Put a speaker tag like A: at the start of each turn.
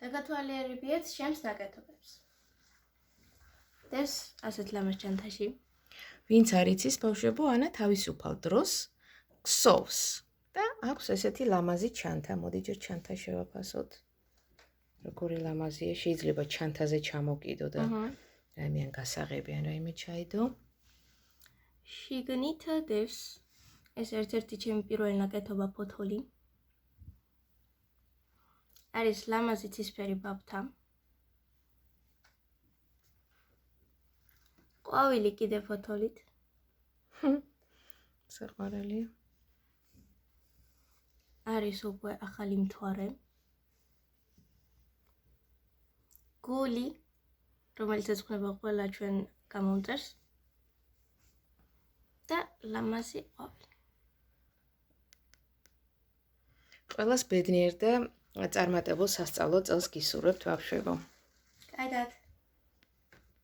A: და გათვალიერებიეთ შენს ნაკეთობებს. დევს ასეთ ლამაზ ჩანთაში.
B: ვინც არ იცის ბავშვებო, ანა თავისუფალ დროს ქსოვს და აქვს ესეთი ლამაზი ჩანთა. მოდი ჯერ ჩანთა შევაფასოთ. როგორი ლამაზია, შეიძლება ჩანთაზე ჩამოკიდო და რაიმეან გასაღებიან, რაიმე ჩაიდო.
A: შიგნით დევს ეს ერთ-ერთი ჩემი პირველი ნაკეთობა ფოთოლი. არის ლამაზი ცისფერი ბაბთა. ყვავილი კიდე ფოთოლით.
B: საყვარელია.
A: არის უკვე ახალი მთვარე. გული, რომელიც ეძღვნება ყველა ჩვენ გამომწერს. და ლამაზი ყვავილი.
B: ყველას ბედნიერ და წარმატებულ სასწავლო წელს გისურვებთ ბავშვებო.
A: კაიდად.